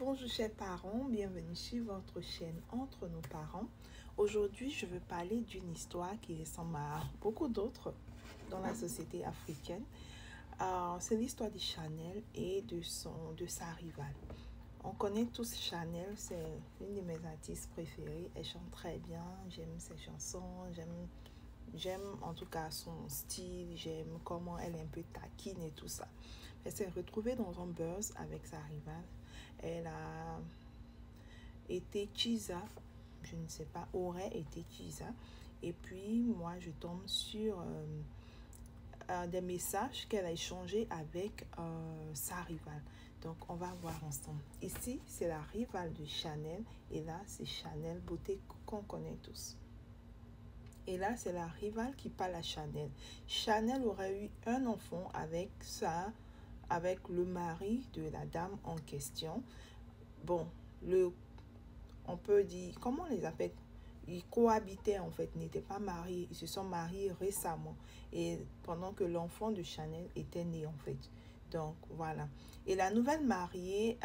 Bonjour chers parents, bienvenue sur votre chaîne Entre nos parents. Aujourd'hui, je veux parler d'une histoire qui ressemble à beaucoup d'autres dans la société africaine. C'est l'histoire de Chanel et de sa rivale. On connaît tous Chanel, c'est une de mes artistes préférées. Elle chante très bien, j'aime ses chansons, j'aime en tout cas son style, j'aime comment elle est un peu taquine et tout ça. Elle s'est retrouvée dans un buzz avec sa rivale. Elle a été Chisa, je ne sais pas, aurait été Chisa. Et puis moi je tombe sur des messages qu'elle a échangés avec sa rivale. Donc on va voir ensemble. Ici c'est la rivale de Chanel et là c'est Chanel Beauté qu'on connaît tous. Et là, c'est la rivale qui parle à Chanel. Chanel aurait eu un enfant avec le mari de la dame en question. Bon, on peut dire, comment on les appelle? Ils cohabitaient en fait, n'étaient pas mariés. Ils se sont mariés récemment. Et pendant que l'enfant de Chanel était né en fait. Donc voilà. Et la nouvelle mariée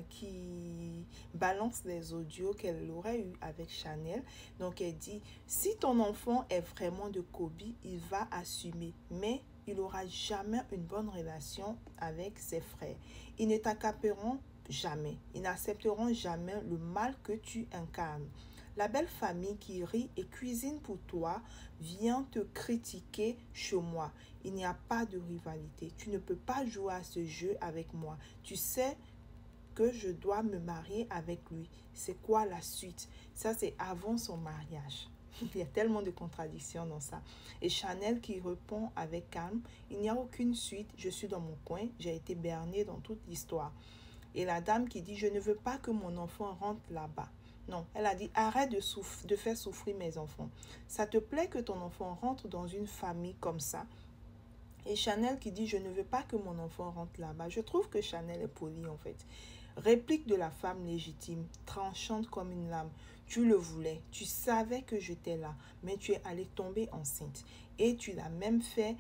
qui balance les audios qu'elle aurait eu avec Chanel. Donc elle dit, si ton enfant est vraiment de Kobe, il va assumer. Mais il n'aura jamais une bonne relation avec ses frères. Ils ne t'accaperont jamais. Ils n'accepteront jamais le mal que tu incarnes. La belle famille qui rit et cuisine pour toi vient te critiquer chez moi. Il n'y a pas de rivalité. Tu ne peux pas jouer à ce jeu avec moi. Tu sais que je dois me marier avec lui. C'est quoi la suite? Ça, c'est avant son mariage. Il y a tellement de contradictions dans ça. Et Chanel qui répond avec calme, il n'y a aucune suite. Je suis dans mon coin. J'ai été bernée dans toute l'histoire. Et la dame qui dit, je ne veux pas que mon enfant rentre là-bas. Non, elle a dit, arrête de faire souffrir mes enfants. Ça te plaît que ton enfant rentre dans une famille comme ça? Et Chanel qui dit, je ne veux pas que mon enfant rentre là-bas. Je trouve que Chanel est polie en fait. Réplique de la femme légitime, tranchante comme une lame. Tu le voulais, tu savais que j'étais là, mais tu es allée tomber enceinte. Et tu as même fait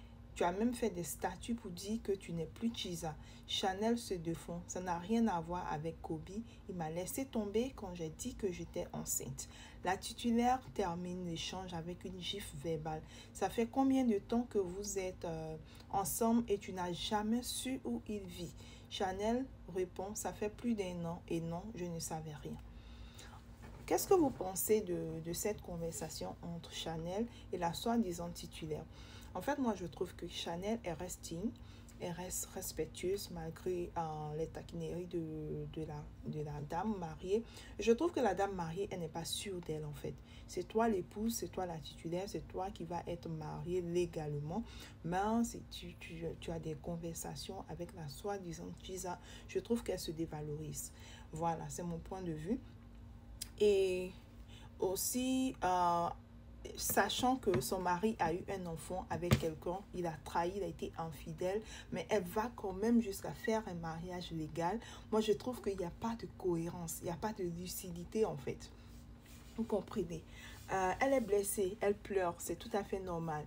des statuts pour dire que tu n'es plus Chisa. Chanel se défend. Ça n'a rien à voir avec Kobe. Il m'a laissé tomber quand j'ai dit que j'étais enceinte. La titulaire termine l'échange avec une gifle verbale. Ça fait combien de temps que vous êtes ensemble et tu n'as jamais su où il vit? Chanel répond, ça fait plus d'1 an et non, je ne savais rien. Qu'est-ce que vous pensez de cette conversation entre Chanel et la soi-disant titulaire? En fait, moi, je trouve que Chanel est restine, elle reste respectueuse malgré les taquineries de la dame mariée. Je trouve que la dame mariée, elle n'est pas sûre d'elle, en fait. C'est toi l'épouse, c'est toi la titulaire, c'est toi qui vas être mariée légalement. Mais si tu as des conversations avec la soi-disant Chisa, je trouve qu'elle se dévalorise. Voilà, c'est mon point de vue. Et aussi, sachant que son mari a eu un enfant avec quelqu'un, il a trahi, il a été infidèle, mais elle va quand même jusqu'à faire un mariage légal. Moi, je trouve qu'il n'y a pas de cohérence, il n'y a pas de lucidité en fait. Vous comprenez? Elle est blessée, elle pleure, c'est tout à fait normal.